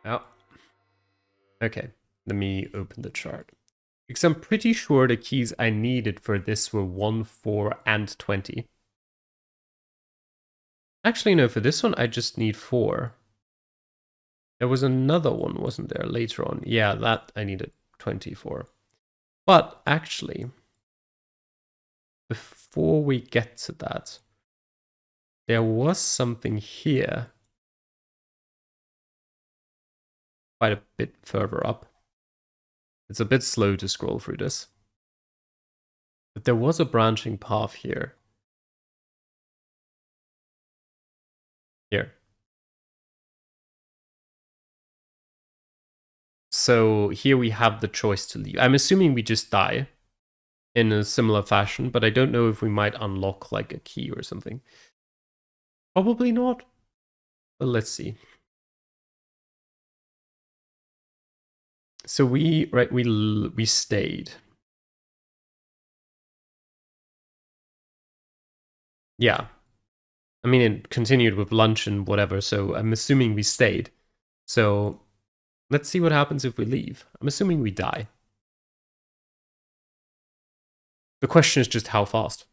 Oh, okay. Let me open the chart. Because I'm pretty sure the keys I needed for this were 1, 4, and 20. Actually, no, for this one I just need 4. There was another one, wasn't there, later on? Yeah, that I needed 24. But actually, before we get to that, there was something here. Quite a bit further up. It's a bit slow to scroll through this. But there was a branching path here. Here. So here we have the choice to leave. I'm assuming we just die in a similar fashion, but I don't know if we might unlock like a key or something. Probably not. But let's see. So we stayed. Yeah. I mean, it continued with lunch and whatever, so I'm assuming we stayed. So let's see what happens if we leave. I'm assuming we die. The question is just how fast.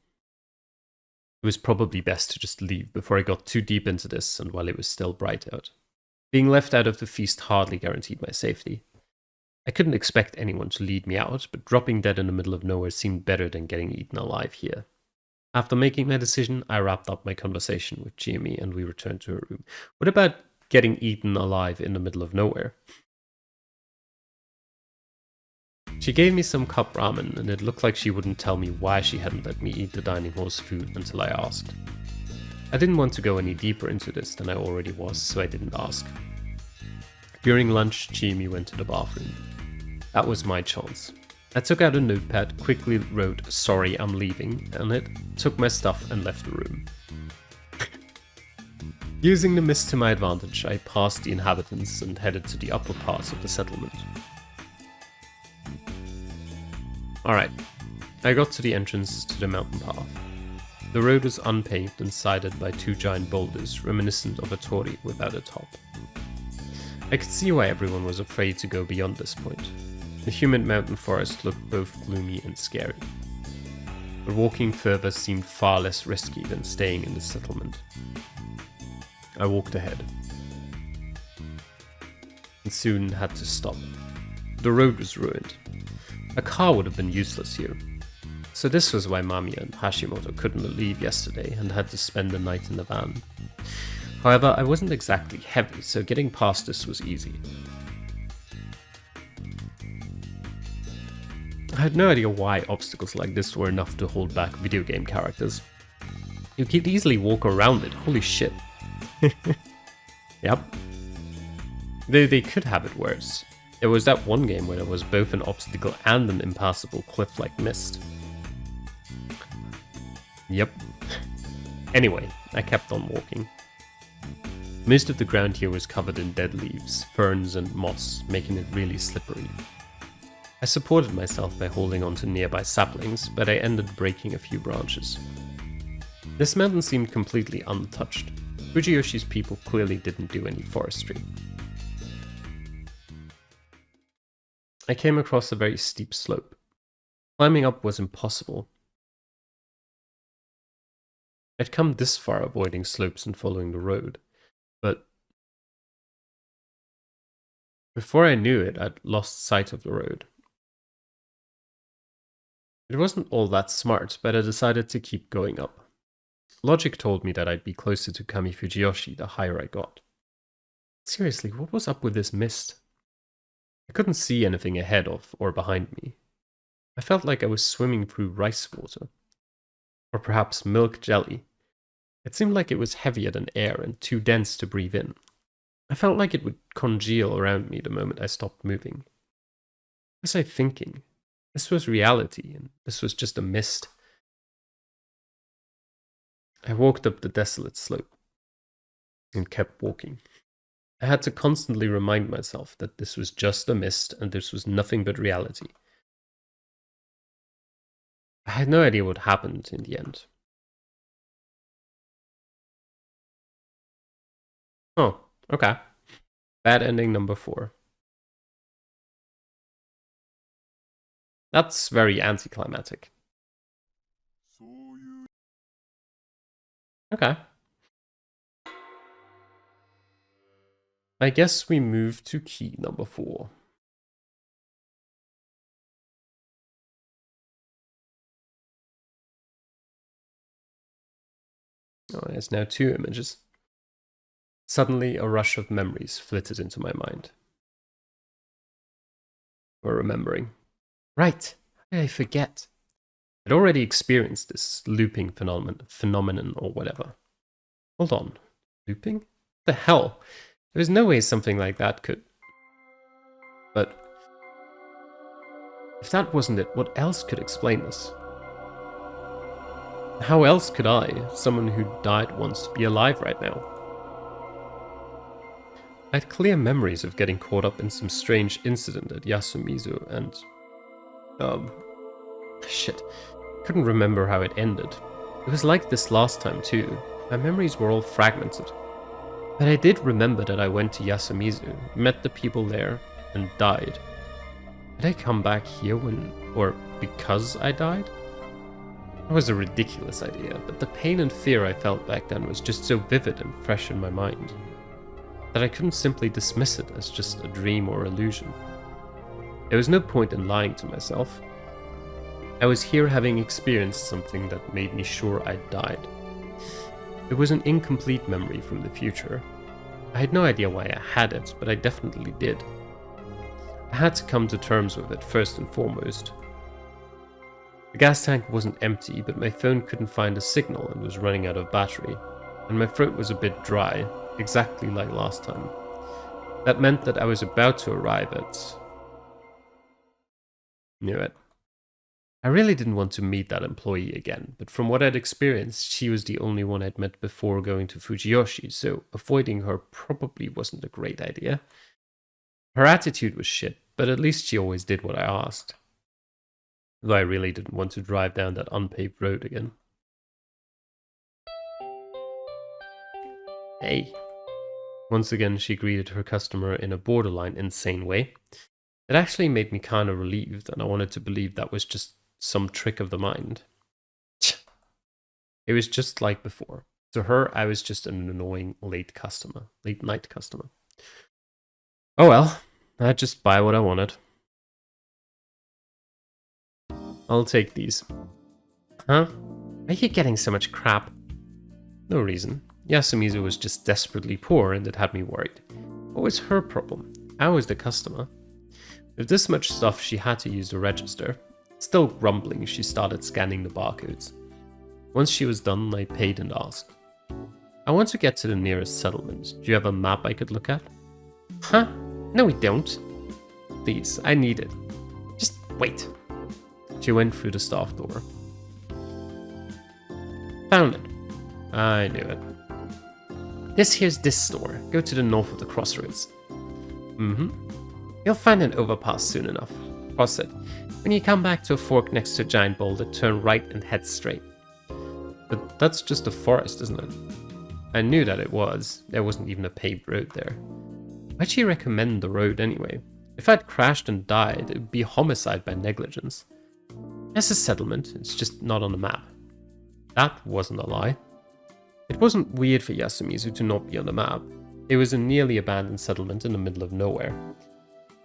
It was probably best to just leave before I got too deep into this and while it was still bright out. Being left out of the feast hardly guaranteed my safety. I couldn't expect anyone to lead me out, but dropping dead in the middle of nowhere seemed better than getting eaten alive here. After making my decision, I wrapped up my conversation with Jimmy and we returned to her room. What about getting eaten alive in the middle of nowhere? She gave me some cup ramen, and it looked like she wouldn't tell me why she hadn't let me eat the dining hall's food until I asked. I didn't want to go any deeper into this than I already was, so I didn't ask. During lunch, Jimmy went to the bathroom. That was my chance. I took out a notepad, quickly wrote, "Sorry, I'm leaving," on it, took my stuff and left the room. Using the mist to my advantage, I passed the inhabitants and headed to the upper parts of the settlement. Alright, I got to the entrance to the mountain path. The road was unpaved and sided by 2 giant boulders, reminiscent of a torii without a top. I could see why everyone was afraid to go beyond this point. The humid mountain forest looked both gloomy and scary. But walking further seemed far less risky than staying in the settlement. I walked ahead, and soon had to stop. The road was ruined. A car would have been useless here. So this was why Mamiya and Hashimoto couldn't leave yesterday and had to spend the night in the van. However, I wasn't exactly heavy, so getting past this was easy. I had no idea why obstacles like this were enough to hold back video game characters. You could easily walk around it, holy shit. Yep. They could have it worse. There was that one game where there was both an obstacle and an impassable cliff-like mist. Yep. Anyway, I kept on walking. Most of the ground here was covered in dead leaves, ferns and moss, making it really slippery. I supported myself by holding onto nearby saplings, but I ended breaking a few branches. This mountain seemed completely untouched. Fujiyoshi's people clearly didn't do any forestry. I came across a very steep slope. Climbing up was impossible. I'd come this far avoiding slopes and following the road, but before I knew it, I'd lost sight of the road. It wasn't all that smart, but I decided to keep going up. Logic told me that I'd be closer to Kami Fujiyoshi the higher I got. Seriously, what was up with this mist? I couldn't see anything ahead of or behind me. I felt like I was swimming through rice water. Or perhaps milk jelly. It seemed like it was heavier than air and too dense to breathe in. I felt like it would congeal around me the moment I stopped moving. What was I thinking? This was reality, and this was just a mist. I walked up the desolate slope and kept walking. I had to constantly remind myself that this was just a mist and this was nothing but reality. I had no idea what happened in the end. Oh, okay. Bad ending number 4. That's very anticlimactic. Okay. I guess we move to key number 4. Oh, there's now 2 images. Suddenly, a rush of memories flitted into my mind. Or remembering. Right, how did I forget? I'd already experienced this looping phenomenon or whatever. Hold on, looping? What the hell? There's no way something like that could... But if that wasn't it, what else could explain this? How else could I, someone who died once, be alive right now? I had clear memories of getting caught up in some strange incident at Yasumizu and... Shit. Couldn't remember how it ended. It was like this last time too. My memories were all fragmented. But I did remember that I went to Yasumizu, met the people there, and died. Did I come back here or because I died? It was a ridiculous idea, but the pain and fear I felt back then was just so vivid and fresh in my mind that I couldn't simply dismiss it as just a dream or illusion. There was no point in lying to myself. I was here having experienced something that made me sure I'd died. It was an incomplete memory from the future. I had no idea why I had it, but I definitely did. I had to come to terms with it first and foremost. The gas tank wasn't empty, but my phone couldn't find a signal and was running out of battery, and my throat was a bit dry, exactly like last time. That meant that I was about to arrive at... Knew it. I really didn't want to meet that employee again, but from what I'd experienced, she was the only one I'd met before going to Fujiyoshi, so avoiding her probably wasn't a great idea. Her attitude was shit, but at least she always did what I asked. Though I really didn't want to drive down that unpaved road again. Hey. Once again, she greeted her customer in a borderline insane way. It actually made me kind of relieved, and I wanted to believe that was just some trick of the mind. It was just like before. To her, I was just an annoying late night customer. Oh well, I'd just buy what I wanted. I'll take these. Huh? Why are you getting so much crap? No reason. Yasumizu was just desperately poor and it had me worried. What was her problem? I was the customer. With this much stuff, she had to use the register. Still grumbling, she started scanning the barcodes. Once she was done, I paid and asked. I want to get to the nearest settlement. Do you have a map I could look at? Huh? No, we don't. Please, I need it. Just wait. She went through the staff door. Found it. I knew it. Here's this store. Go to the north of the crossroads. You'll find an overpass soon enough. Cross it. When you come back to a fork next to a giant boulder, turn right and head straight. But that's just a forest, isn't it? I knew that it was. There wasn't even a paved road there. Why'd she recommend the road anyway? If I'd crashed and died, it would be homicide by negligence. There's a settlement, it's just not on the map. That wasn't a lie. It wasn't weird for Yasumizu to not be on the map. It was a nearly abandoned settlement in the middle of nowhere.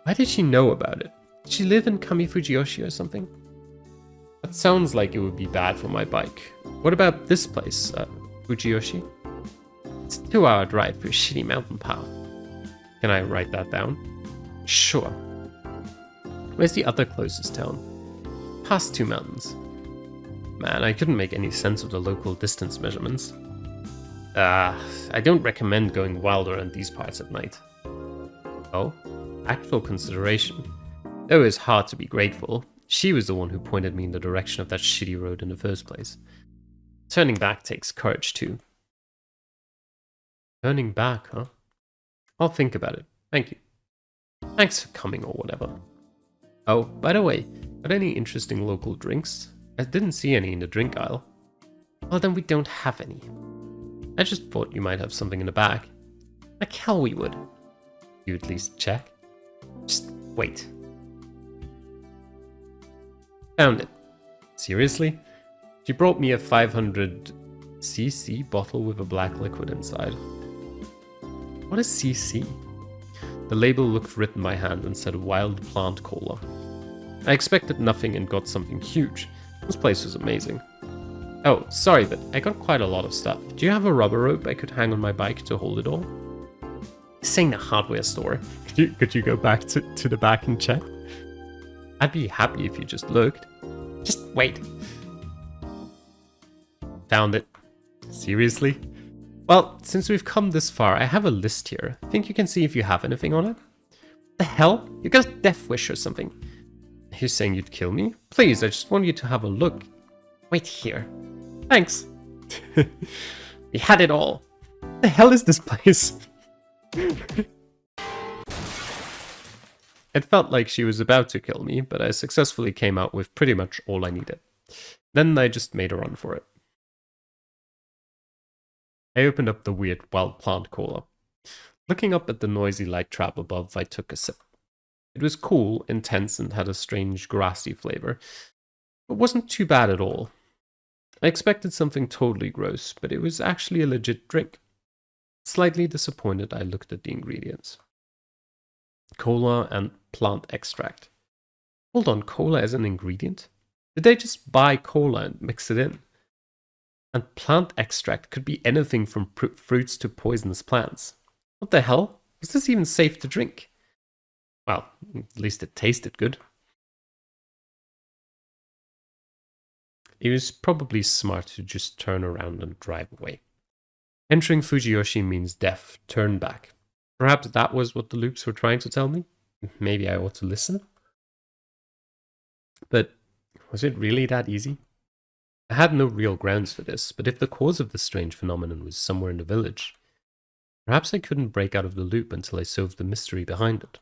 Why did she know about it? Did she live in Fujiyoshi or something? That sounds like it would be bad for my bike. What about this place, Fujiyoshi? It's a 2-hour drive through a shitty mountain path. Can I write that down? Sure. Where's the other closest town? Past 2 mountains. Man, I couldn't make any sense of the local distance measurements. I don't recommend going wild around these parts at night. Oh, actual consideration. Though it's hard to be grateful, she was the one who pointed me in the direction of that shitty road in the first place. Turning back takes courage too. Turning back, huh? I'll think about it. Thank you. Thanks for coming or whatever. Oh, by the way, got any interesting local drinks? I didn't see any in the drink aisle. Well, then we don't have any. I just thought you might have something in the back. Like hell we would. You at least check? Just wait. Found it. Seriously? She brought me a 500cc bottle with a black liquid inside. What is CC? The label looked written by hand and said wild plant cola. I expected nothing and got something huge. This place was amazing. Oh, sorry, but I got quite a lot of stuff. Do you have a rubber rope I could hang on my bike to hold it all? This ain't a hardware store. Could you go back to the back and check? I'd be happy if you just looked. Just wait. Found it. Seriously? Well, since we've come this far, I have a list here. Think you can see if you have anything on it? The hell? You got a death wish or something? You're saying you'd kill me? Please, I just want you to have a look. Wait here. Thanks. We had it all. What the hell is this place? It felt like she was about to kill me, but I successfully came out with pretty much all I needed. Then I just made a run for it. I opened up the weird wild plant cola. Looking up at the noisy light trap above, I took a sip. It was cool, intense, and had a strange grassy flavor. It wasn't too bad at all. I expected something totally gross, but it was actually a legit drink. Slightly disappointed, I looked at the ingredients. Cola and plant extract. Hold on, cola as an ingredient? Did they just buy cola and mix it in? And plant extract could be anything from fruits to poisonous plants. What the hell? Was this even safe to drink? Well, at least it tasted good. It was probably smart to just turn around and drive away. Entering Fujiyoshi means death. Turn back. Perhaps that was what the Loups were trying to tell me? Maybe I ought to listen? But was it really that easy? I had no real grounds for this, but if the cause of this strange phenomenon was somewhere in the village, perhaps I couldn't break out of the loop until I solved the mystery behind it.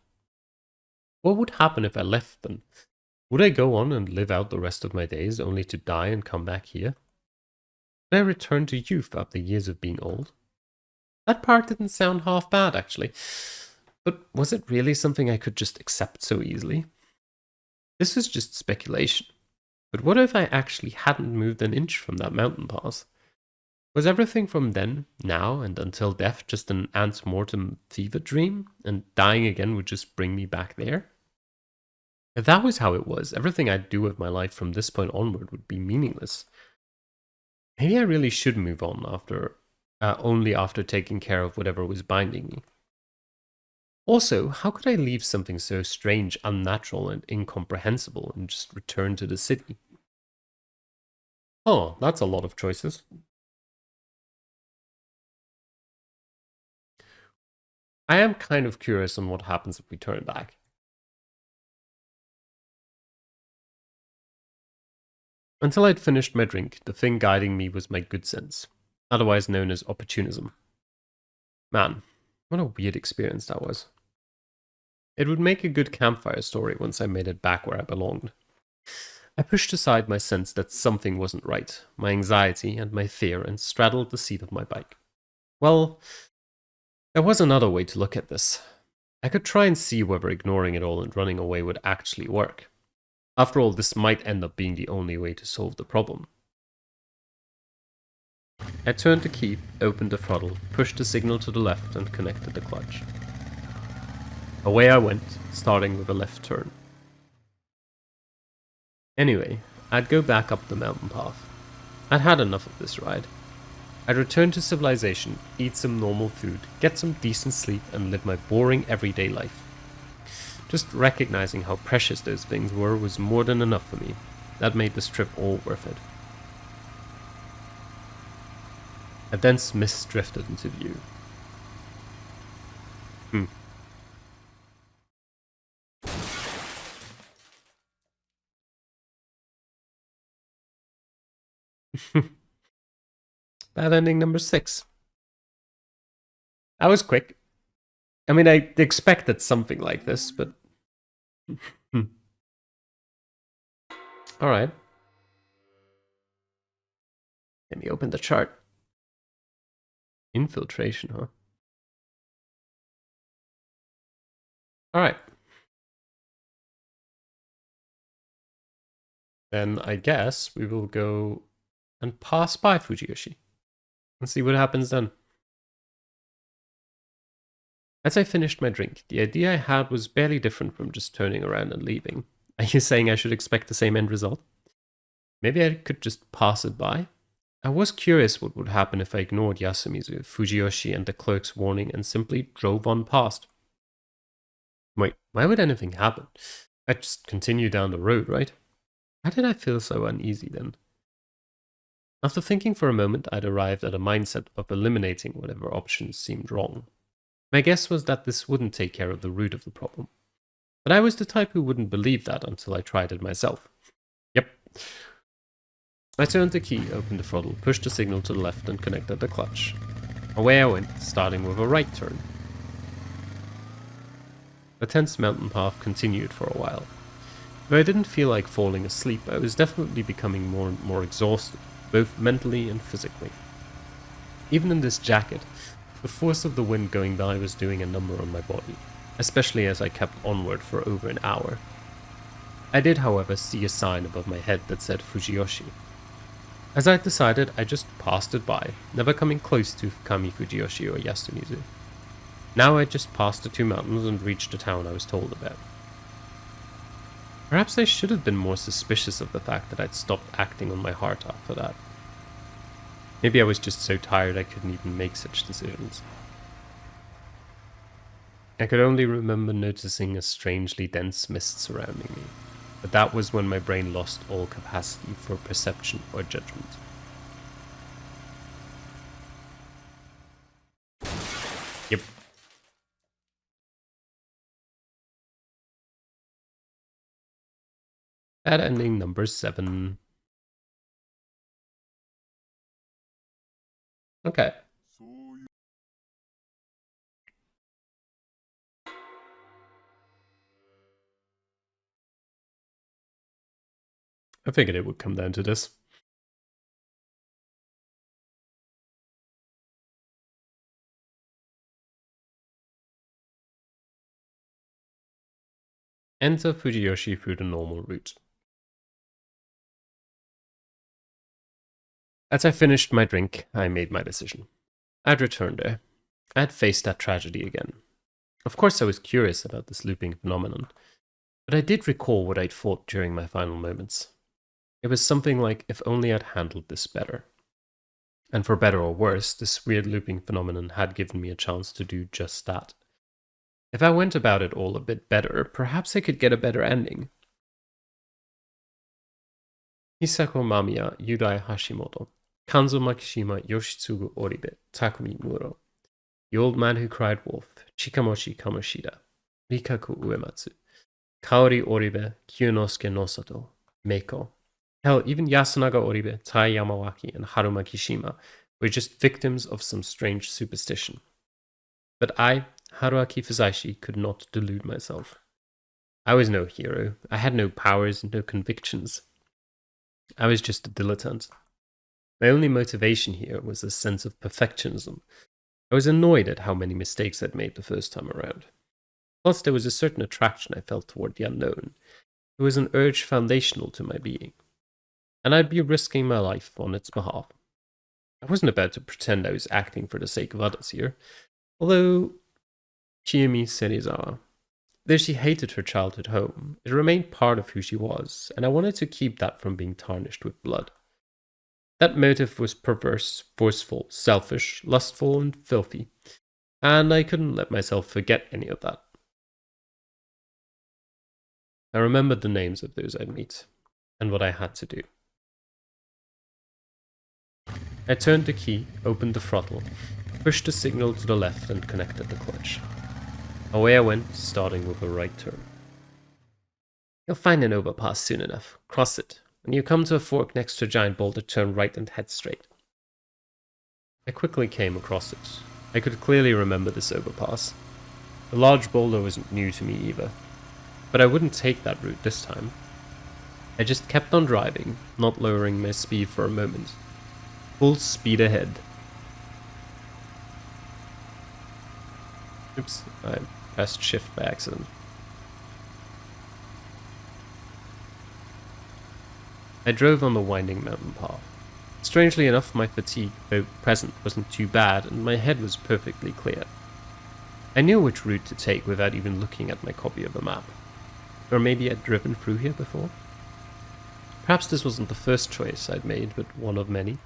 What would happen if I left then? Would I go on and live out the rest of my days only to die and come back here? Would I return to youth after years of being old? That part didn't sound half bad, actually. But was it really something I could just accept so easily? This is just speculation. But what if I actually hadn't moved an inch from that mountain pass? Was everything from then, now, and until death just an ant-mortem fever dream, and dying again would just bring me back there? If that was how it was, everything I'd do with my life from this point onward would be meaningless. Maybe I really should move on only after taking care of whatever was binding me. Also, how could I leave something so strange, unnatural, and incomprehensible and just return to the city? Oh, that's a lot of choices. I am kind of curious on what happens if we turn back. Until I'd finished my drink, the thing guiding me was my good sense, otherwise known as opportunism. Man, what a weird experience that was. It would make a good campfire story once I made it back where I belonged. I pushed aside my sense that something wasn't right, my anxiety and my fear, and straddled the seat of my bike. Well, there was another way to look at this. I could try and see whether ignoring it all and running away would actually work. After all, this might end up being the only way to solve the problem. I turned the key, opened the throttle, pushed the signal to the left and connected the clutch. Away I went, starting with a left turn. Anyway, I'd go back up the mountain path. I'd had enough of this ride. I'd return to civilization, eat some normal food, get some decent sleep, and live my boring everyday life. Just recognizing how precious those things were was more than enough for me. That made this trip all worth it. A dense mist drifted into view. Bad ending number 6. That was quick. I mean, I expected something like this, but... Alright. Let me open the chart. Infiltration, huh? Alright. Then I guess we will go and pass by Fujiyoshi and see what happens then. As I finished my drink, the idea I had was barely different from just turning around and leaving. Are you saying I should expect the same end result? Maybe I could just pass it by? I was curious what would happen if I ignored Yasumizu, Fujiyoshi, and the clerk's warning and simply drove on past. Wait, why would anything happen? I'd just continue down the road, right? Why did I feel so uneasy then? After thinking for a moment, I'd arrived at a mindset of eliminating whatever options seemed wrong. My guess was that this wouldn't take care of the root of the problem. But I was the type who wouldn't believe that until I tried it myself. Yep. I turned the key, opened the throttle, pushed the signal to the left and connected the clutch. Away I went, starting with a right turn. The tense mountain path continued for a while. Though I didn't feel like falling asleep, I was definitely becoming more and more exhausted, both mentally and physically. Even in this jacket, the force of the wind going by was doing a number on my body, especially as I kept onward for over an hour. I did, however, see a sign above my head that said Fujiyoshi. As I'd decided, I just passed it by, never coming close to Kami Fujiyoshi or Yasumizu. Now I just passed the two mountains and reached the town I was told about. Perhaps I should have been more suspicious of the fact that I'd stopped acting on my heart after that. Maybe I was just so tired I couldn't even make such decisions. I could only remember noticing a strangely dense mist surrounding me, but that was when my brain lost all capacity for perception or judgment. Yep. Bad ending number 7. Okay. I figured it would come down to this. Enter Fujiyoshi through the normal route. As I finished my drink, I made my decision. I'd return there. I'd face that tragedy again. Of course I was curious about this looping phenomenon, but I did recall what I'd thought during my final moments. It was something like, if only I'd handled this better. And for better or worse, this weird looping phenomenon had given me a chance to do just that. If I went about it all a bit better, perhaps I could get a better ending. Hisako Mamiya Yudai Hashimoto, Kanzo Makishima Yoshitsugu Oribe, Takumi Muro. The Old Man Who Cried Wolf, Chikamoshi Kamoshida, Rikaku Uematsu, Kaori Oribe, Kyunosuke Nosato, Meiko. Hell, even Yasunaga Oribe, Tai Yamawaki, and Haruma Kishima were just victims of some strange superstition. But I, Haruaki Fusaishi, could not delude myself. I was no hero. I had no powers, no convictions. I was just a dilettante. My only motivation here was a sense of perfectionism. I was annoyed at how many mistakes I'd made the first time around. Plus, there was a certain attraction I felt toward the unknown. It was an urge foundational to my being. And I'd be risking my life on its behalf. I wasn't about to pretend I was acting for the sake of others here. Although, Chiyomi Serizawa, though she hated her childhood home, it remained part of who she was, and I wanted to keep that from being tarnished with blood. That motive was perverse, forceful, selfish, lustful, and filthy, and I couldn't let myself forget any of that. I remembered the names of those I'd meet, and what I had to do. I turned the key, opened the throttle, pushed the signal to the left and connected the clutch. Away I went, starting with a right turn. You'll find an overpass soon enough. Cross it. When you come to a fork next to a giant boulder, turn right and head straight. I quickly came across it. I could clearly remember this overpass. The large boulder wasn't new to me either. But I wouldn't take that route this time. I just kept on driving, not lowering my speed for a moment. Full speed ahead. Oops, I pressed shift by accident. I drove on the winding mountain path. Strangely enough, my fatigue, though present, wasn't too bad, and my head was perfectly clear. I knew which route to take without even looking at my copy of a map. Or maybe I'd driven through here before? Perhaps this wasn't the first choice I'd made, but one of many.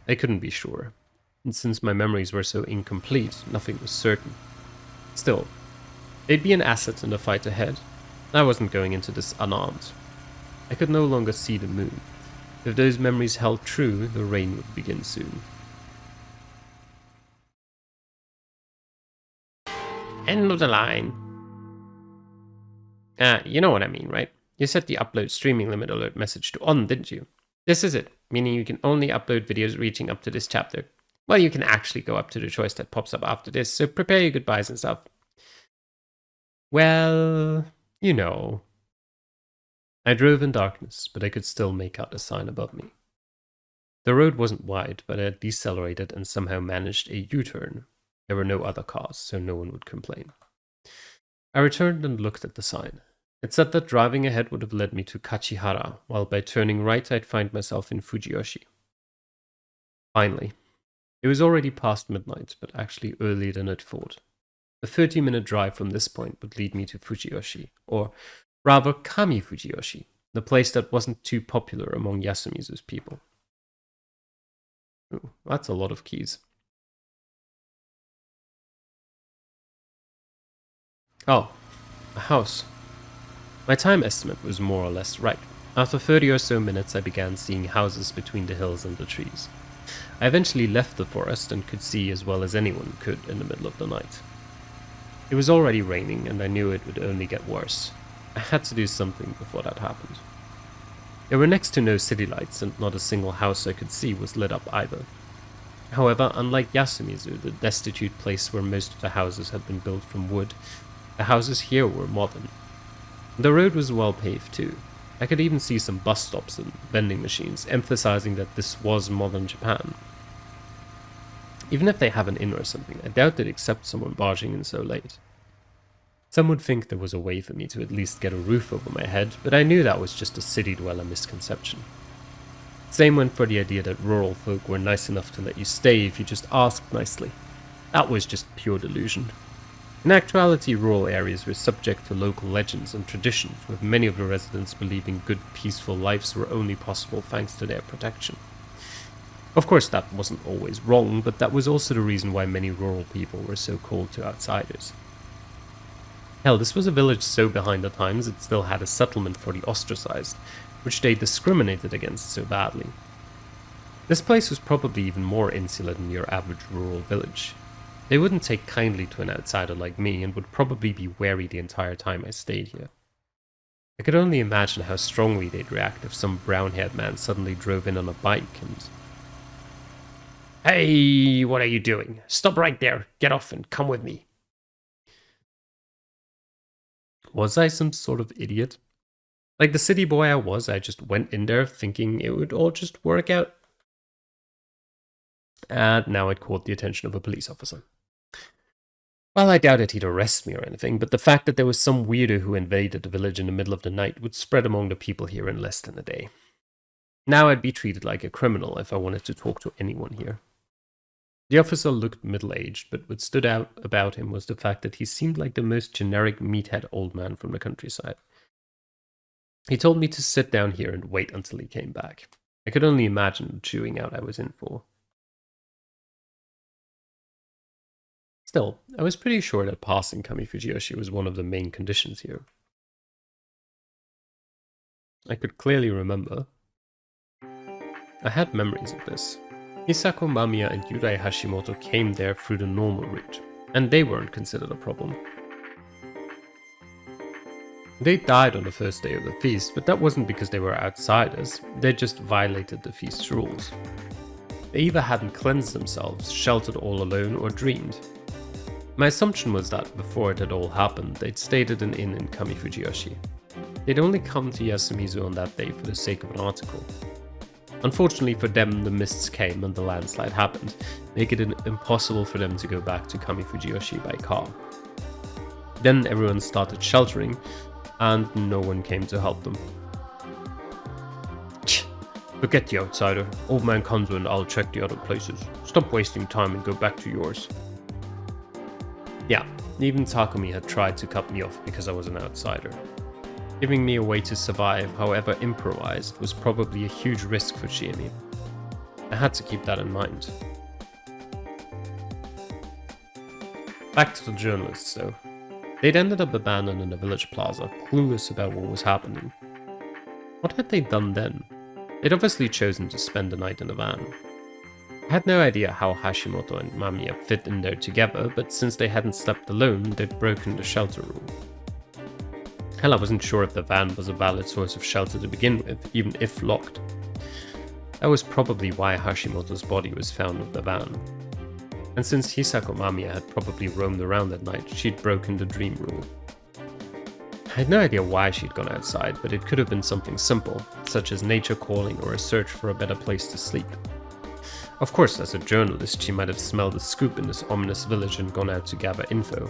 I couldn't be sure, and since my memories were so incomplete, nothing was certain. Still, they'd be an asset in the fight ahead. I wasn't going into this unarmed. I could no longer see the moon. If those memories held true, the rain would begin soon. End of the line. You know what I mean, right? You set the upload streaming limit alert message to on, didn't you? This is it, meaning you can only upload videos reaching up to this chapter. Well, you can actually go up to the choice that pops up after this, so prepare your goodbyes and stuff. Well, you know. I drove in darkness, but I could still make out a sign above me. The road wasn't wide, but I had decelerated and somehow managed a U-turn. There were no other cars, so no one would complain. I returned and looked at the sign. It said that driving ahead would have led me to Kachihara, while by turning right I'd find myself in Fujiyoshi. Finally. It was already past midnight, but actually earlier than I'd thought. A 30-minute drive from this point would lead me to Fujiyoshi, or rather Kami Fujiyoshi, the place that wasn't too popular among Yasumizu's people. Ooh, that's a lot of keys. Oh, a house. My time estimate was more or less right. After 30 or so minutes, I began seeing houses between the hills and the trees. I eventually left the forest and could see as well as anyone could in the middle of the night. It was already raining, and I knew it would only get worse. I had to do something before that happened. There were next to no city lights, and not a single house I could see was lit up either. However, unlike Yasumizu, the destitute place where most of the houses had been built from wood, the houses here were modern. The road was well paved too. I could even see some bus stops and vending machines, emphasizing that this was modern Japan. Even if they have an inn or something, I doubt they'd accept someone barging in so late. Some would think there was a way for me to at least get a roof over my head, but I knew that was just a city dweller misconception. Same went for the idea that rural folk were nice enough to let you stay if you just asked nicely. That was just pure delusion. In actuality, rural areas were subject to local legends and traditions, with many of the residents believing good, peaceful lives were only possible thanks to their protection. Of course, that wasn't always wrong, but that was also the reason why many rural people were so cold to outsiders. Hell, this was a village so behind the times it still had a settlement for the ostracized, which they discriminated against so badly. This place was probably even more insular than your average rural village. They wouldn't take kindly to an outsider like me and would probably be wary the entire time I stayed here. I could only imagine how strongly they'd react if some brown-haired man suddenly drove in on a bike and... "Hey, what are you doing? Stop right there, get off and come with me." Was I some sort of idiot? Like the city boy I was, I just went in there thinking it would all just work out. And now I'd caught the attention of a police officer. Well, I doubted he'd arrest me or anything, but the fact that there was some weirdo who invaded the village in the middle of the night would spread among the people here in less than a day. Now I'd be treated like a criminal if I wanted to talk to anyone here. The officer looked middle-aged, but what stood out about him was the fact that he seemed like the most generic meathead old man from the countryside. He told me to sit down here and wait until he came back. I could only imagine the chewing out I was in for. Still, I was pretty sure that passing Kami Fujiyoshi was one of the main conditions here. I could clearly remember. I had memories of this. Hisako Mamiya and Yurai Hashimoto came there through the normal route, and they weren't considered a problem. They died on the first day of the feast, but that wasn't because they were outsiders, they just violated the feast's rules. They either hadn't cleansed themselves, sheltered all alone, or dreamed. My assumption was that before it had all happened, they'd stayed at an inn in Kami Fujiyoshi. They'd only come to Yasumizu on that day for the sake of an article. Unfortunately for them, the mists came and the landslide happened, making it impossible for them to go back to Kami Fujiyoshi by car. Then everyone started sheltering, and no one came to help them. Forget the outsider. Old man Konzo and I'll check the other places. Stop wasting time and go back to yours. Yeah, even Takumi had tried to cut me off because I was an outsider. Giving me a way to survive, however improvised, was probably a huge risk for Shiemi. I had to keep that in mind. Back to the journalists though. They'd ended up abandoned in a village plaza, clueless about what was happening. What had they done then? They'd obviously chosen to spend the night in a van. I had no idea how Hashimoto and Mamiya fit in there together, but since they hadn't slept alone, they'd broken the shelter rule. Hell, I wasn't sure if the van was a valid source of shelter to begin with, even if locked. That was probably why Hashimoto's body was found with the van. And since Hisako Mamiya had probably roamed around at night, she'd broken the dream rule. I had no idea why she'd gone outside, but it could have been something simple, such as nature calling or a search for a better place to sleep. Of course, as a journalist, she might have smelled a scoop in this ominous village and gone out to gather info.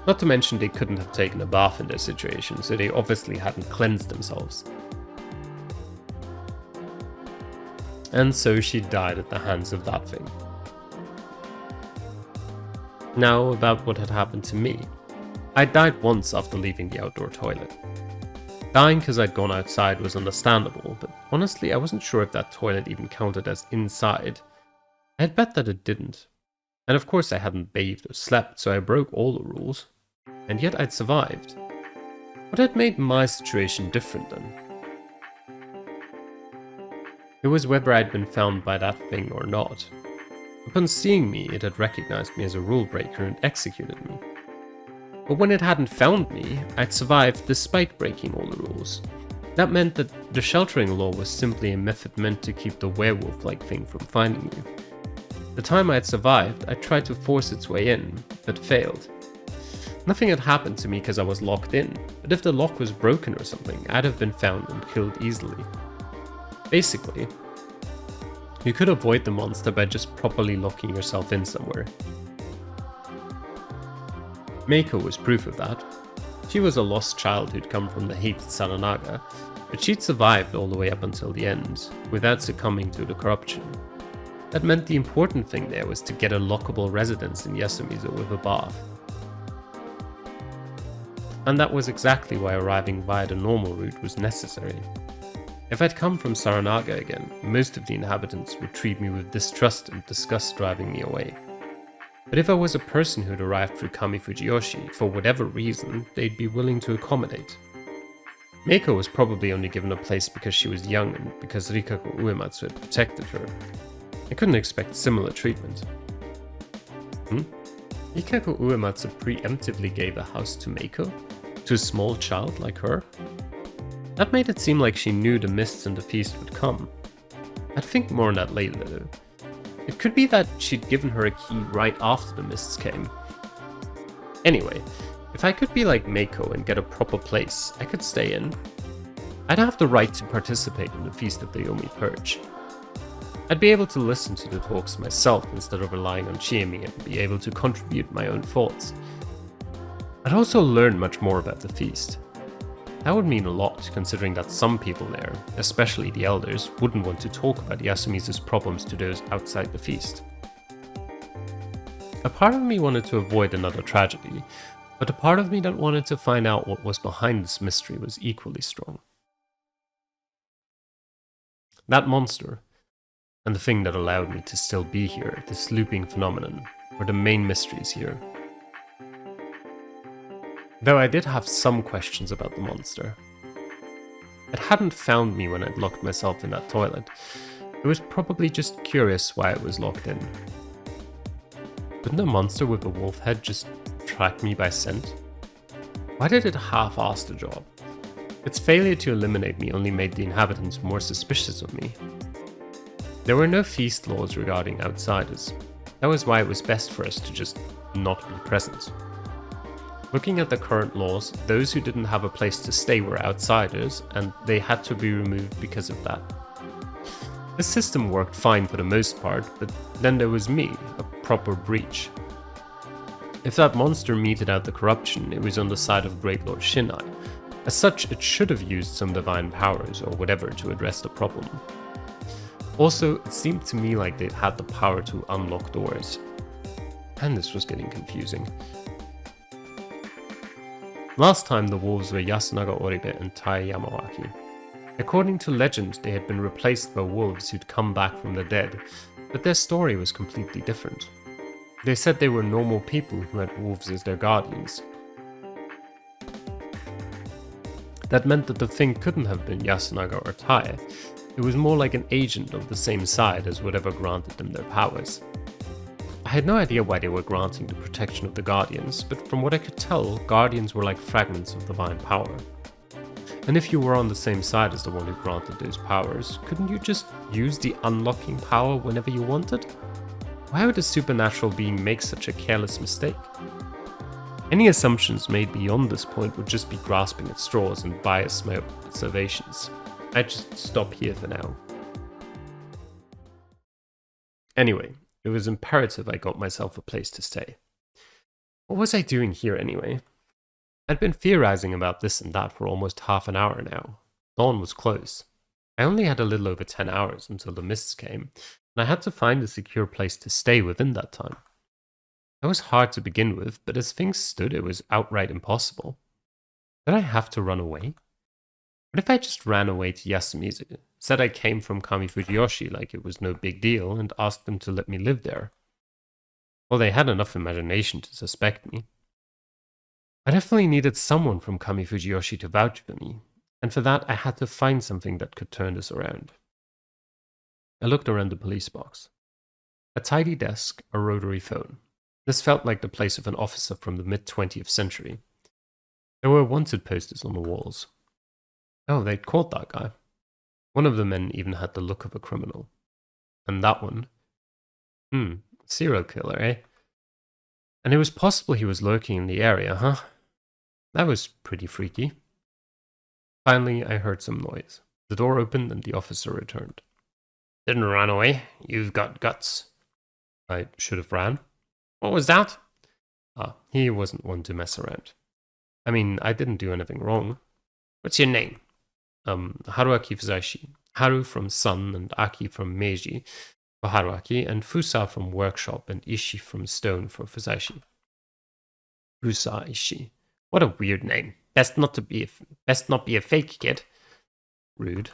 Not to mention they couldn't have taken a bath in their situation, so they obviously hadn't cleansed themselves. And so she died at the hands of that thing. Now, about what had happened to me. I died once after leaving the outdoor toilet. Dying because I'd gone outside was understandable, but honestly I wasn't sure if that toilet even counted as inside. I'd bet that it didn't. And of course I hadn't bathed or slept, so I broke all the rules. And yet I'd survived. What had made my situation different then? It was whether I'd been found by that thing or not. Upon seeing me, it had recognized me as a rule breaker and executed me. But when it hadn't found me, I'd survived despite breaking all the rules. That meant that the sheltering law was simply a method meant to keep the werewolf-like thing from finding you. The time I had survived, I tried to force its way in, but failed. Nothing had happened to me because I was locked in, but if the lock was broken or something, I'd have been found and killed easily. Basically, you could avoid the monster by just properly locking yourself in somewhere. Meiko was proof of that. She was a lost child who'd come from the hated Saranaga, but she'd survived all the way up until the end, without succumbing to the corruption. That meant the important thing there was to get a lockable residence in Yasumizo with a bath. And that was exactly why arriving via the normal route was necessary. If I'd come from Saranaga again, most of the inhabitants would treat me with distrust and disgust driving me away. But if I was a person who'd arrived through Kami Fujiyoshi, for whatever reason, they'd be willing to accommodate. Meiko was probably only given a place because she was young and because Rikako Uematsu had protected her. I couldn't expect similar treatment. Rikako Uematsu preemptively gave a house to Meiko? To a small child like her? That made it seem like she knew the mists and the feast would come. I'd think more on that later though. It could be that she'd given her a key right after the mists came. Anyway, if I could be like Meiko and get a proper place, I could stay in. I'd have the right to participate in the Feast of the Yomi Purge. I'd be able to listen to the talks myself instead of relying on Chiemi and be able to contribute my own thoughts. I'd also learn much more about the feast. That would mean a lot, considering that some people there, especially the elders, wouldn't want to talk about Yasumizu's problems to those outside the feast. A part of me wanted to avoid another tragedy, but a part of me that wanted to find out what was behind this mystery was equally strong. That monster, and the thing that allowed me to still be here, this looping phenomenon, were the main mysteries here. Though I did have some questions about the monster. It hadn't found me when I'd locked myself in that toilet. It was probably just curious why it was locked in. Couldn't a monster with a wolf head just track me by scent? Why did it half-ass the job? Its failure to eliminate me only made the inhabitants more suspicious of me. There were no feast laws regarding outsiders. That was why it was best for us to just not be present. Looking at the current laws, those who didn't have a place to stay were outsiders, and they had to be removed because of that. The system worked fine for the most part, but then there was me, a proper breach. If that monster meted out the corruption, it was on the side of Great Lord Shinai, As such, it should have used some divine powers or whatever to address the problem. Also, it seemed to me like they had the power to unlock doors. And this was getting confusing. Last time the wolves were Yasunaga Oribe and Tai Yamawaki. According to legend, they had been replaced by wolves who'd come back from the dead, but their story was completely different. They said they were normal people who had wolves as their guardians. That meant that the thing couldn't have been Yasunaga or Tai. It was more like an agent of the same side as whatever granted them their powers. I had no idea why they were granting the protection of the Guardians, but from what I could tell, Guardians were like fragments of divine power. And if you were on the same side as the one who granted those powers, couldn't you just use the unlocking power whenever you wanted? Why would a supernatural being make such a careless mistake? Any assumptions made beyond this point would just be grasping at straws and bias my observations. I'd just stop here for now. Anyway, it was imperative I got myself a place to stay. What was I doing here anyway? I'd been theorizing about this and that for almost half an hour now. Dawn was close. I only had a little over 10 hours until the mists came, and I had to find a secure place to stay within that time. That was hard to begin with, but as things stood, it was outright impossible. Did I have to run away? What if I just ran away to Yasumizu, said I came from Kami Fujiyoshi like it was no big deal, and asked them to let me live there? Well, they had enough imagination to suspect me. I definitely needed someone from Kami Fujiyoshi to vouch for me, and for that I had to find something that could turn this around. I looked around the police box. A tidy desk, a rotary phone. This felt like the place of an officer from the mid-20th century. There were wanted posters on the walls. Oh, they'd caught that guy. One of the men even had the look of a criminal. And that one? Serial killer, eh? And it was possible he was lurking in the area, huh? That was pretty freaky. Finally, I heard some noise. The door opened and the officer returned. Didn't run away. You've got guts. I should have ran. What was that? He wasn't one to mess around. I mean, I didn't do anything wrong. What's your name? Haruaki Fusashi. Haru from Sun and Aki from Meiji for Haruaki, and Fusa from Workshop and Ishi from Stone for Fusashi. Fusa Ishi. What a weird name. Best not be a fake kid. Rude.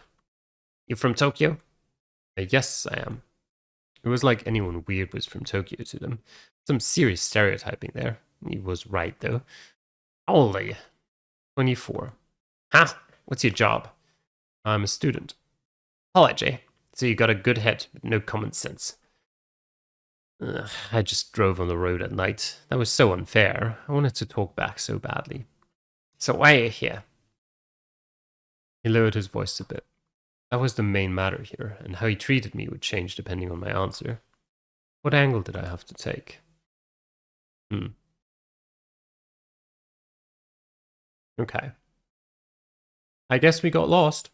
You from Tokyo? Yes, I am. It was like anyone weird was from Tokyo to them. Some serious stereotyping there. He was right, though. How old are you? 24. Huh? What's your job? I'm a student. College, eh? So you got a good head, but no common sense. I just drove on the road at night. That was so unfair. I wanted to talk back so badly. So why are you here? He lowered his voice a bit. That was the main matter here, and how he treated me would change depending on my answer. What angle did I have to take? Okay. I guess we got lost.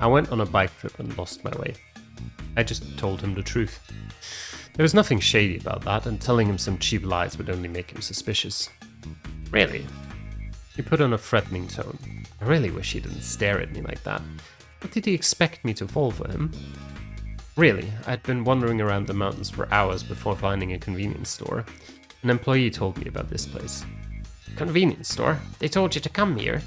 I went on a bike trip and lost my way. I just told him the truth. There was nothing shady about that, and telling him some cheap lies would only make him suspicious. Really? He put on a threatening tone. I really wish he didn't stare at me like that. What did he expect me to fall for him? Really, I'd been wandering around the mountains for hours before finding a convenience store. An employee told me about this place. Convenience store? They told you to come here?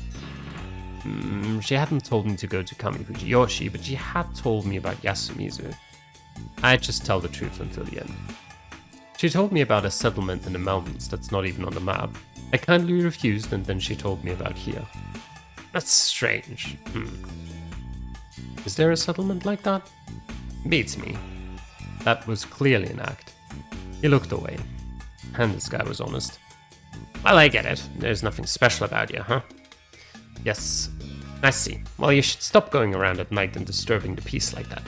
She hadn't told me to go to Kami Fujiyoshi, but she had told me about Yasumizu. I'd just tell the truth until the end. She told me about a settlement in the mountains that's not even on the map. I kindly refused, and then she told me about here. That's strange. Is there a settlement like that? Beats me. That was clearly an act. He looked away. And this guy was honest. Well, I get it. There's nothing special about you, huh? Yes, I see. Well, you should stop going around at night and disturbing the peace like that.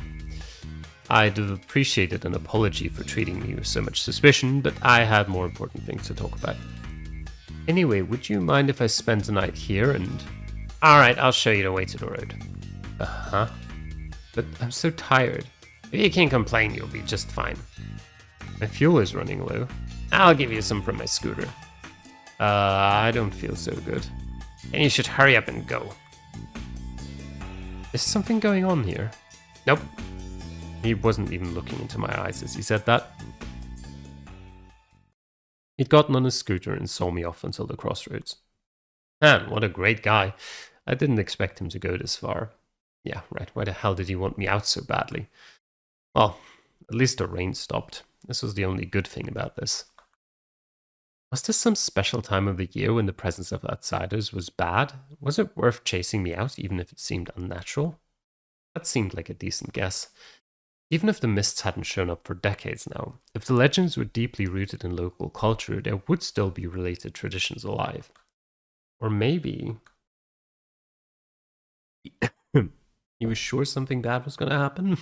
I'd have appreciated an apology for treating me with so much suspicion, but I had more important things to talk about. Anyway, would you mind if I spent the night here and... Alright, I'll show you the way to the road. Uh-huh. But I'm so tired. If you can't complain, you'll be just fine. My fuel is running low. I'll give you some from my scooter. I don't feel so good. And you should hurry up and go. Is something going on here? Nope. He wasn't even looking into my eyes as he said that. He'd gotten on his scooter and saw me off until the crossroads. Man, what a great guy. I didn't expect him to go this far. Yeah, right, why the hell did he want me out so badly? Well, at least the rain stopped. This was the only good thing about this. Was this some special time of the year when the presence of outsiders was bad? Was it worth chasing me out, even if it seemed unnatural? That seemed like a decent guess. Even if the mists hadn't shown up for decades now, if the legends were deeply rooted in local culture, there would still be related traditions alive. Or maybe he was sure something bad was going to happen?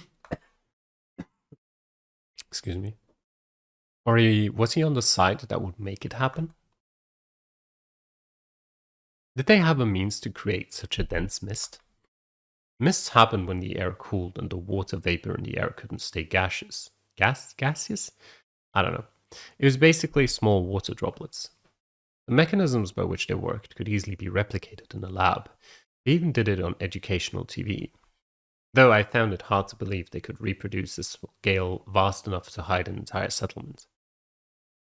Excuse me. Or was he on the side that would make it happen? Did they have a means to create such a dense mist? Mists happened when the air cooled and the water vapor in the air couldn't stay gaseous. Gaseous? I don't know. It was basically small water droplets. The mechanisms by which they worked could easily be replicated in a lab. They even did it on educational TV. Though I found it hard to believe they could reproduce a scale vast enough to hide an entire settlement.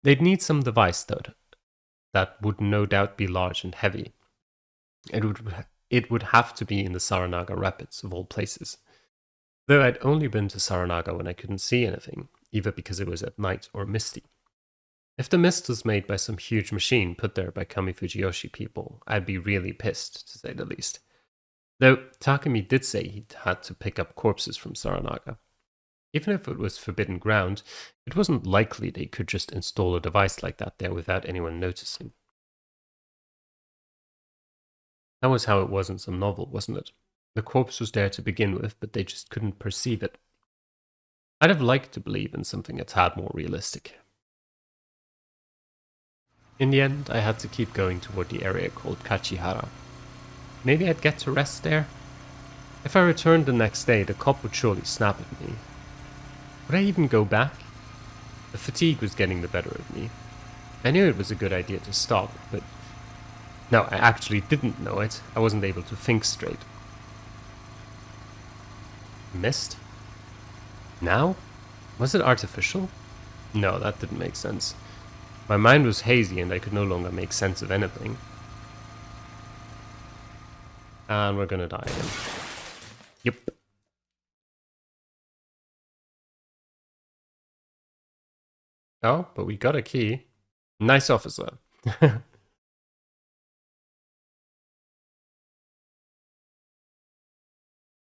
They'd need some device that would no doubt be large and heavy. It would have to be in the Saranaga Rapids, of all places. Though I'd only been to Saranaga when I couldn't see anything, either because it was at night or misty. If the mist was made by some huge machine put there by Kami Fujiyoshi people, I'd be really pissed, to say the least. Though Takumi did say he'd had to pick up corpses from Saranaga. Even if it was forbidden ground, it wasn't likely they could just install a device like that there without anyone noticing. That was how it was in some novel, wasn't it? The corpse was there to begin with, but they just couldn't perceive it. I'd have liked to believe in something a tad more realistic. In the end, I had to keep going toward the area called Kachihara. Maybe I'd get to rest there? If I returned the next day, the cop would surely snap at me. Would I even go back? The fatigue was getting the better of me. I knew it was a good idea to stop, but... No, I actually didn't know it. I wasn't able to think straight. Mist? Now? Was it artificial? No, that didn't make sense. My mind was hazy and I could no longer make sense of anything. And we're gonna die again. Yep. Oh, but we got a key. Nice officer.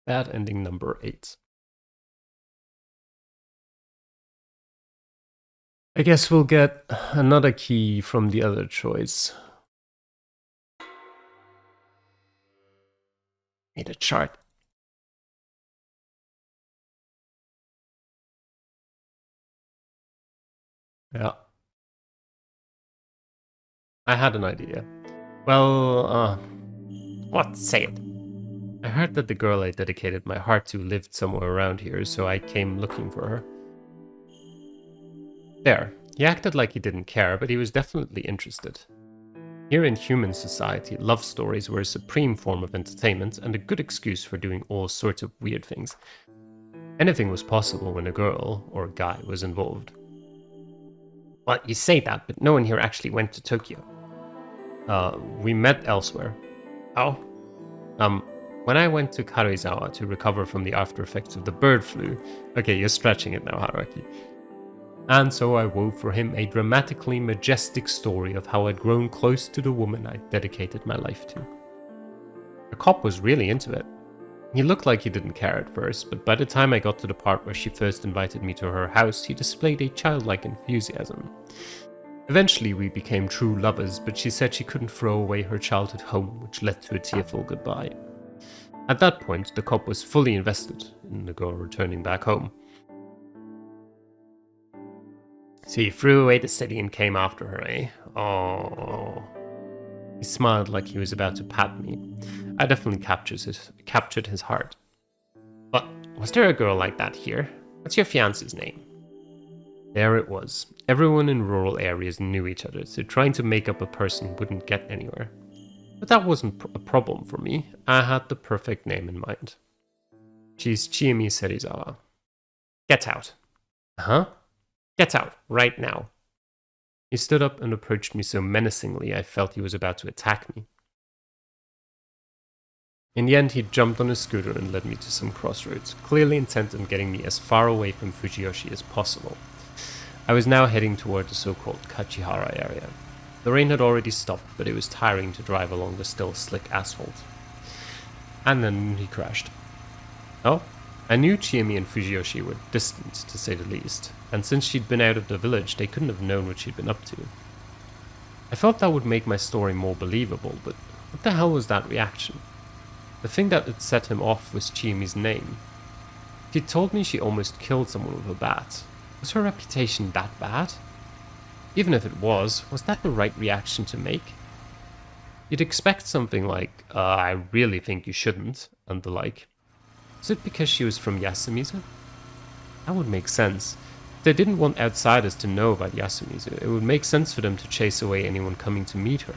Bad ending number 8. I guess we'll get another key from the other choice. Need a chart. Yeah. I had an idea. Well, what? Say it. I heard that the girl I dedicated my heart to lived somewhere around here, so I came looking for her. There. He acted like he didn't care, but he was definitely interested. Here in human society, love stories were a supreme form of entertainment and a good excuse for doing all sorts of weird things. Anything was possible when a girl, or a guy, was involved. Well, you say that, but no one here actually went to Tokyo. We met elsewhere. Oh? When I went to Karuizawa to recover from the after effects of the bird flu... Okay, you're stretching it now, Haruaki. And so I wove for him a dramatically majestic story of how I'd grown close to the woman I'd dedicated my life to. The cop was really into it. He looked like he didn't care at first, but by the time I got to the part where she first invited me to her house, he displayed a childlike enthusiasm. Eventually we became true lovers, but she said she couldn't throw away her childhood home, which led to a tearful goodbye. At that point, the cop was fully invested in the girl returning back home. So you threw away the city and came after her, eh? Oh. He smiled like he was about to pat me. I definitely captured his heart. But was there a girl like that here? What's your fiance's name? There it was. Everyone in rural areas knew each other, so trying to make up a person wouldn't get anywhere. But that wasn't a problem for me. I had the perfect name in mind. She's Chiemi Serizawa. Get out. Huh? Get out, right now. He stood up and approached me so menacingly I felt he was about to attack me. In the end, he jumped on his scooter and led me to some crossroads, clearly intent on getting me as far away from Fujiyoshi as possible. I was now heading toward the so-called Kachihara area. The rain had already stopped, but it was tiring to drive along the still slick asphalt. And then he crashed. Oh, I knew Chiemi and Fujiyoshi were distant, to say the least, and since she'd been out of the village, they couldn't have known what she'd been up to. I felt that would make my story more believable, but what the hell was that reaction? The thing that had set him off was Chiemi's name. She told me she almost killed someone with a bat. Was her reputation that bad? Even if it was that the right reaction to make? You'd expect something like, I really think you shouldn't, and the like. Was it because she was from Yasumizu? That would make sense. If they didn't want outsiders to know about Yasumizu, it would make sense for them to chase away anyone coming to meet her.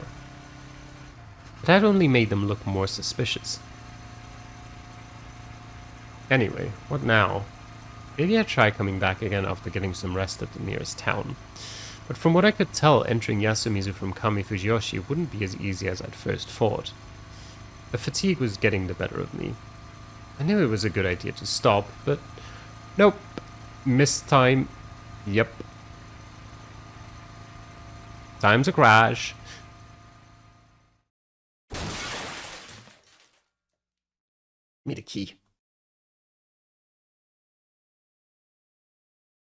But that only made them look more suspicious. Anyway, what now? Maybe I'd try coming back again after getting some rest at the nearest town. But from what I could tell, entering Yasumizu from Kami Fujiyoshi wouldn't be as easy as I'd first thought. The fatigue was getting the better of me. I knew it was a good idea to stop, but nope. Missed time. Yep. Time to crash. Give me the key.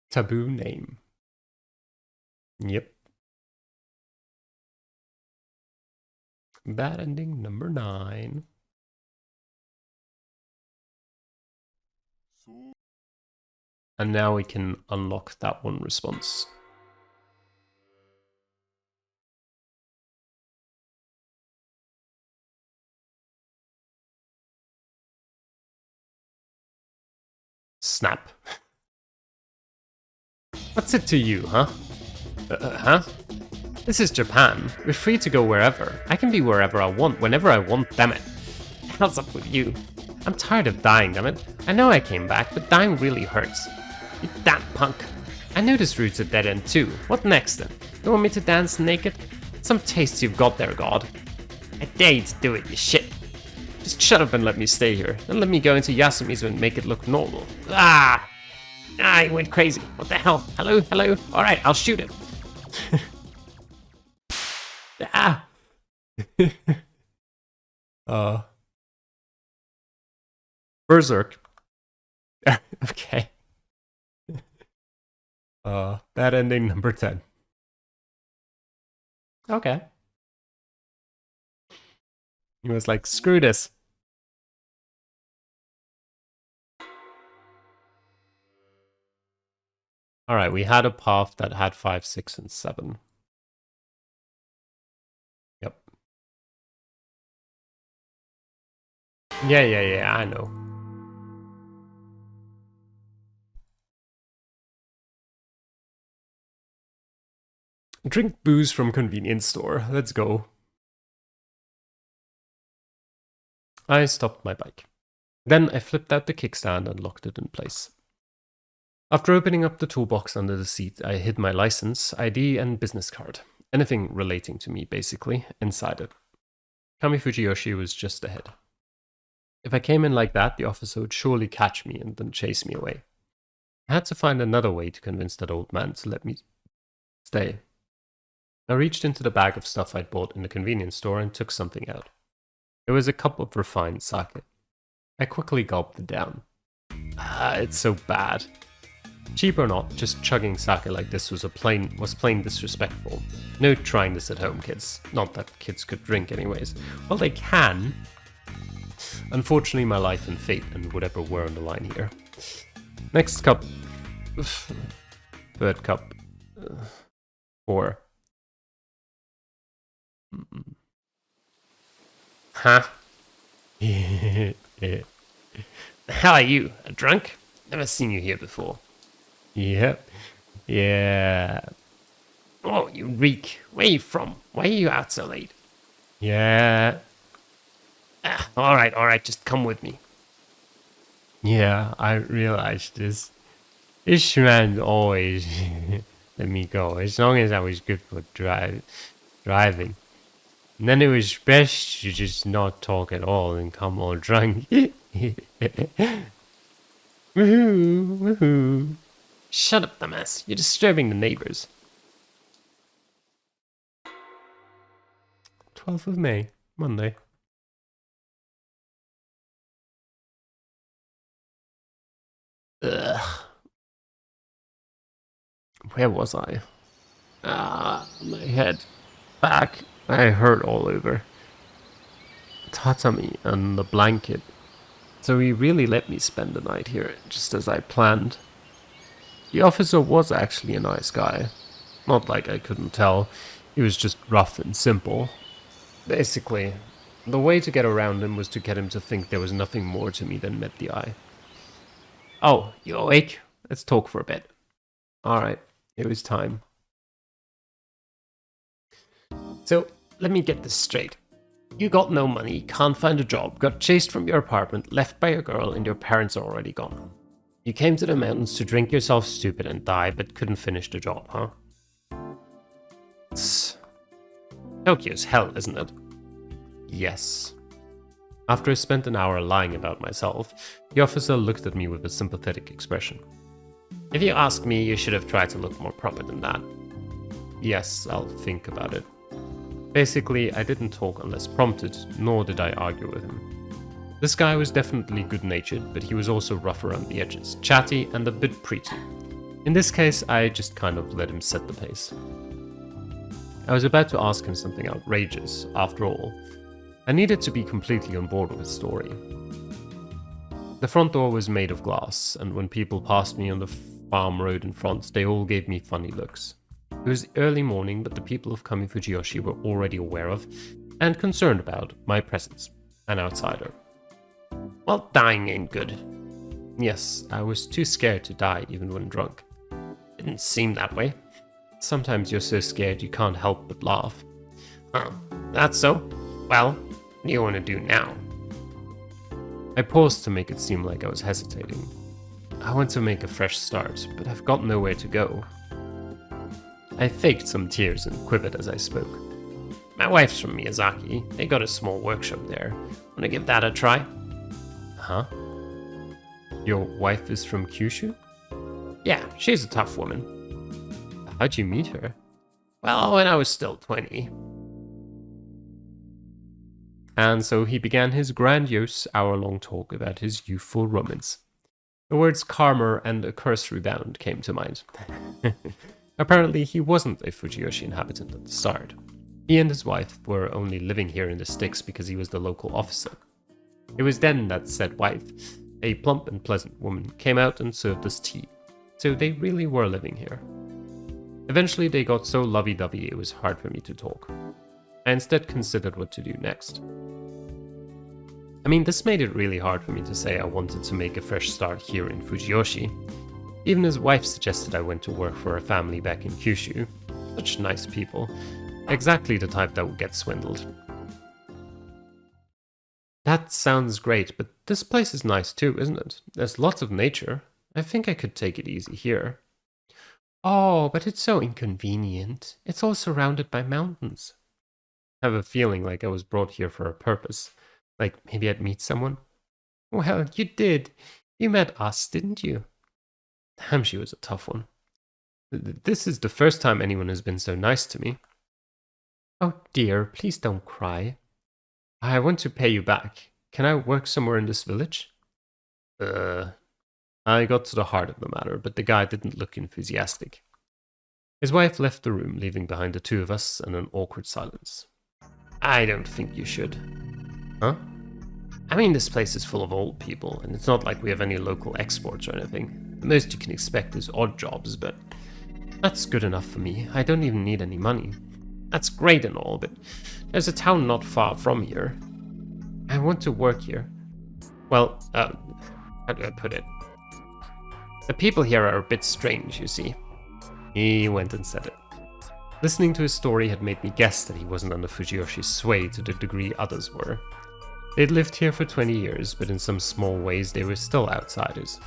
Taboo name. Yep. Bad ending number 9. And now we can unlock that one response. Snap. What's it to you, huh? Huh? This is Japan. We're free to go wherever. I can be wherever I want, whenever I want, damn it. What the hell's up with you? I'm tired of dying, damn it. I know I came back, but dying really hurts. You damn punk. I knew this route's a dead end too. What next then? You want me to dance naked? Some taste you've got there, God. I dare you to do it, you shit. Just shut up and let me stay here. Then let me go into Yasumizu and make it look normal. Ah! Ah, he went crazy. What the hell? Hello? Hello? Alright, I'll shoot him. Ah! Berserk. Okay. Bad ending number 10. Okay. He was like, screw this. Alright, we had a path that had 5, 6, and 7. Yep. Yeah, I know. Drink booze from convenience store. Let's go. I stopped my bike. Then I flipped out the kickstand and locked it in place. After opening up the toolbox under the seat, I hid my license, ID, and business card. Anything relating to me, basically, inside it. Kami Fujiyoshi was just ahead. If I came in like that, the officer would surely catch me and then chase me away. I had to find another way to convince that old man to let me stay. I reached into the bag of stuff I'd bought in the convenience store and took something out. It was a cup of refined sake. I quickly gulped it down. It's so bad. Cheap or not, just chugging sake like this was plain disrespectful. No trying this at home, kids. Not that kids could drink anyways. Well, they can. Unfortunately, my life and fate and whatever were on the line here. Next cup. Third cup. 4. Huh? The hell are you? A drunk? Never seen you here before. Yep. Yeah. Oh, you reek. Where are you from? Why are you out so late? Yeah. Alright, just come with me. Yeah, I realized this. This man always let me go, as long as I was good for driving. And then it was best to just not talk at all and come all drunk. Woohoo, woohoo. Shut up, dumbass. You're disturbing the neighbors. 12th of May, Monday. Ugh. Where was I? My head. Back. I hurt all over. Tatami and the blanket. So he really let me spend the night here, just as I planned. The officer was actually a nice guy. Not like I couldn't tell. He was just rough and simple. Basically, the way to get around him was to get him to think there was nothing more to me than met the eye. Oh, you awake? Let's talk for a bit. Alright, it was time. So, let me get this straight. You got no money, can't find a job, got chased from your apartment, left by a girl, and your parents are already gone. You came to the mountains to drink yourself stupid and die, but couldn't finish the job, huh? It's Tokyo's hell, isn't it? Yes. After I spent an hour lying about myself, the officer looked at me with a sympathetic expression. If you ask me, you should have tried to look more proper than that. Yes, I'll think about it. Basically, I didn't talk unless prompted, nor did I argue with him. This guy was definitely good-natured, but he was also rough around the edges, chatty and a bit preachy. In this case, I just kind of let him set the pace. I was about to ask him something outrageous, after all. I needed to be completely on board with his story. The front door was made of glass, and when people passed me on the farm road in front, they all gave me funny looks. It was early morning, but the people of Kamifujiyoshi were already aware of, and concerned about, my presence, an outsider. Well, dying ain't good. Yes, I was too scared to die even when drunk. Didn't seem that way. Sometimes you're so scared you can't help but laugh. Oh, that's so? Well, what do you want to do now? I paused to make it seem like I was hesitating. I want to make a fresh start, but I've got nowhere to go. I faked some tears and quivered as I spoke. My wife's from Miyazaki. They got a small workshop there. Wanna give that a try? Huh? Your wife is from Kyushu? Yeah, she's a tough woman. How'd you meet her? Well, when I was still 20. And so he began his grandiose hour-long talk about his youthful romance. The words karma and a cursory bound came to mind. Apparently, he wasn't a Fujiyoshi inhabitant at the start. He and his wife were only living here in the sticks because he was the local officer. It was then that said wife, a plump and pleasant woman, came out and served us tea. So they really were living here. Eventually, they got so lovey-dovey it was hard for me to talk. I instead considered what to do next. I mean, this made it really hard for me to say I wanted to make a fresh start here in Fujiyoshi. Even his wife suggested I went to work for a family back in Kyushu. Such nice people. Exactly the type that would get swindled. That sounds great, but this place is nice too, isn't it? There's lots of nature. I think I could take it easy here. Oh, but it's so inconvenient. It's all surrounded by mountains. I have a feeling like I was brought here for a purpose. Like maybe I'd meet someone. Well, you did. You met us, didn't you? Damn, she was a tough one. This is the first time anyone has been so nice to me. Oh dear, please don't cry. I want to pay you back. Can I work somewhere in this village? I got to the heart of the matter, but the guy didn't look enthusiastic. His wife left the room, leaving behind the two of us and an awkward silence. I don't think you should. Huh? I mean, this place is full of old people, and it's not like we have any local exports or anything. The most you can expect is odd jobs, but that's good enough for me. I don't even need any money. That's great and all, but there's a town not far from here. I want to work here. Well, how do I put it? The people here are a bit strange, you see. He went and said it. Listening to his story had made me guess that he wasn't under Fujiyoshi's sway to the degree others were. They'd lived here for 20 years, but in some small ways they were still outsiders.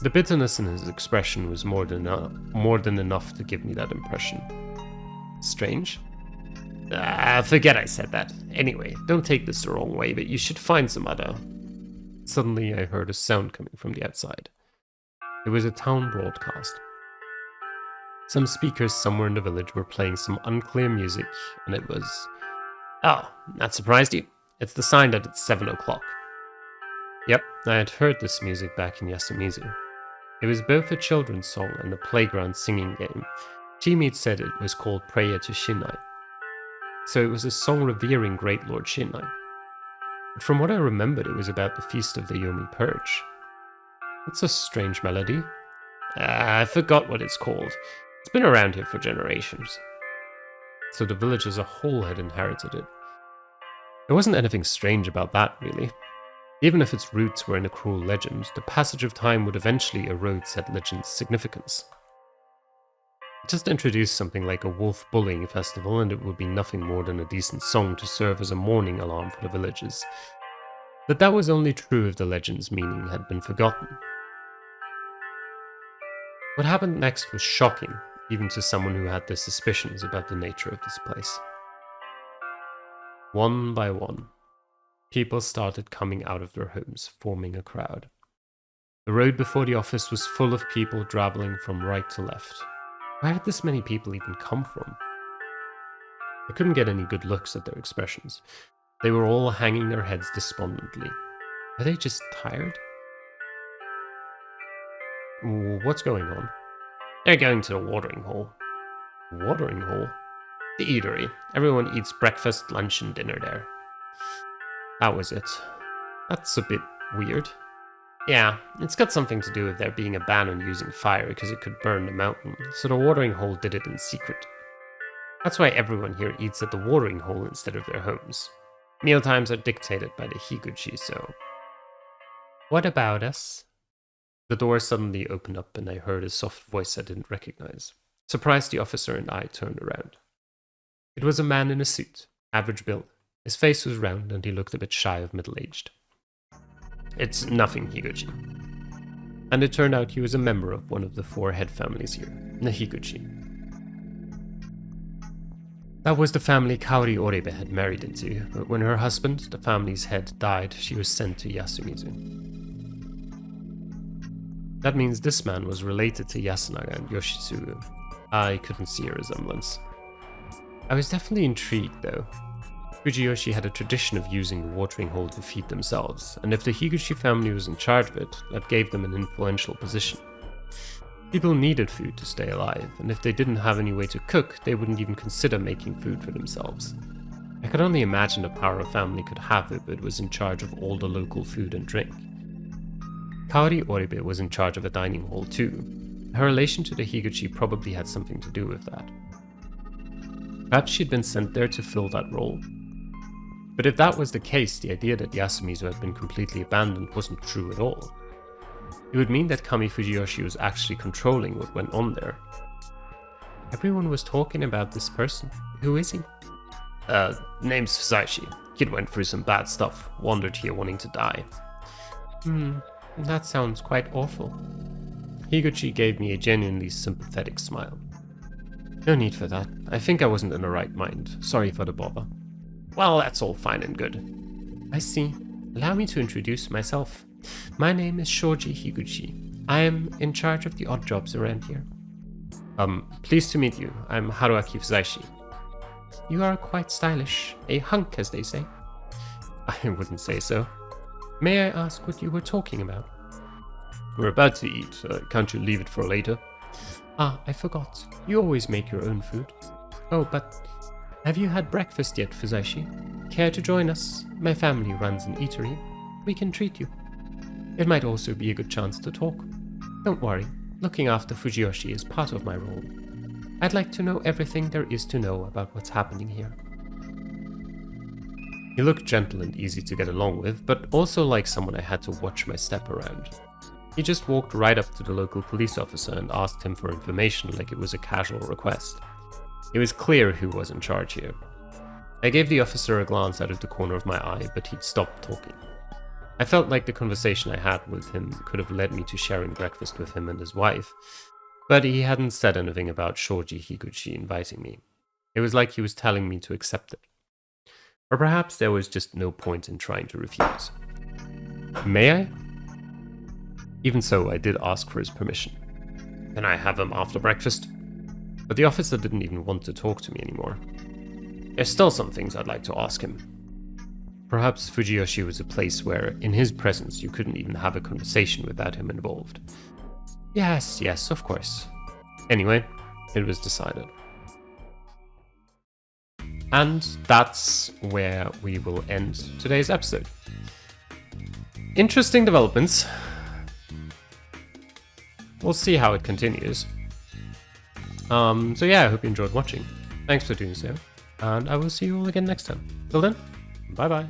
The bitterness in his expression was more than enough to give me that impression. Strange? Forget I said that. Anyway, don't take this the wrong way, but you should find some other... Suddenly I heard a sound coming from the outside. It was a town broadcast. Some speakers somewhere in the village were playing some unclear music, and it was... Oh, that surprised you? It's the sign that it's 7 o'clock. Yep, I had heard this music back in Yasumizu. It was both a children's song and a playground singing game. Teammates said it was called Prayer to Shinai. So it was a song revering Great Lord Shinai. But from what I remembered, it was about the feast of the Yomi Purge. It's a strange melody. I forgot what it's called. It's been around here for generations. So the village as a whole had inherited it. There wasn't anything strange about that, really. Even if its roots were in a cruel legend, the passage of time would eventually erode said legend's significance. Just introduce something like a wolf bullying festival and it would be nothing more than a decent song to serve as a warning alarm for the villagers. But that was only true if the legend's meaning had been forgotten. What happened next was shocking, even to someone who had their suspicions about the nature of this place. One by one, people started coming out of their homes, forming a crowd. The road before the office was full of people traveling from right to left. Where had this many people even come from? I couldn't get any good looks at their expressions. They were all hanging their heads despondently. Are they just tired? What's going on? They're going to the watering hole. Watering hole? The eatery. Everyone eats breakfast, lunch, and dinner there. That was it. That's a bit weird. Yeah, it's got something to do with there being a ban on using fire because it could burn the mountain, so the watering hole did it in secret. That's why everyone here eats at the watering hole instead of their homes. Mealtimes are dictated by the Higuchi, so... What about us? The door suddenly opened up and I heard a soft voice I didn't recognize. Surprised, the officer and I turned around. It was a man in a suit, average build. His face was round and he looked a bit shy of middle-aged. It's nothing, Higuchi. And it turned out he was a member of one of the 4 head families here, the Higuchi. That was the family Kaori Oribe had married into, but when her husband, the family's head, died, she was sent to Yasumizu. That means this man was related to Yasunaga and Yoshitsugu. I couldn't see a resemblance. I was definitely intrigued, though. Fujiyoshi had a tradition of using the watering hole to feed themselves, and if the Higuchi family was in charge of it, that gave them an influential position. People needed food to stay alive, and if they didn't have any way to cook, they wouldn't even consider making food for themselves. I could only imagine the power a family could have if it was in charge of all the local food and drink. Kaori Oribe was in charge of a dining hall too. Her relation to the Higuchi probably had something to do with that. Perhaps she'd been sent there to fill that role. But if that was the case, the idea that Yasumizu had been completely abandoned wasn't true at all. It would mean that Kami Fujiyoshi was actually controlling what went on there. Everyone was talking about this person. Who is he? Name's Fusaishi. Kid went through some bad stuff, wandered here wanting to die. That sounds quite awful. Higuchi gave me a genuinely sympathetic smile. No need for that. I think I wasn't in the right mind. Sorry for the bother. Well, that's all fine and good. I see. Allow me to introduce myself. My name is Shoji Higuchi. I am in charge of the odd jobs around here. Pleased to meet you. I'm Haruaki Fusaishi. You are quite stylish. A hunk, as they say. I wouldn't say so. May I ask what you were talking about? We're about to eat. Can't you leave it for later? Ah, I forgot. You always make your own food. Oh, but have you had breakfast yet, Fusaishi? Care to join us? My family runs an eatery. We can treat you. It might also be a good chance to talk. Don't worry, looking after Fujiyoshi is part of my role. I'd like to know everything there is to know about what's happening here. He looked gentle and easy to get along with, but also like someone I had to watch my step around. He just walked right up to the local police officer and asked him for information like it was a casual request. It was clear who was in charge here. I gave the officer a glance out of the corner of my eye, but he'd stopped talking. I felt like the conversation I had with him could have led me to sharing breakfast with him and his wife, but he hadn't said anything about Shoji Higuchi inviting me. It was like he was telling me to accept it. Or perhaps there was just no point in trying to refuse. May I? Even so, I did ask for his permission. Can I have him after breakfast? But the officer didn't even want to talk to me anymore. There's still some things I'd like to ask him. Perhaps Fujiyoshi was a place where, in his presence, you couldn't even have a conversation without him involved. Yes, of course. Anyway, it was decided. And that's where we will end today's episode. Interesting developments. We'll see how it continues. So yeah, I hope you enjoyed watching. Thanks for doing so, and I will see you all again next time. Till then, bye bye.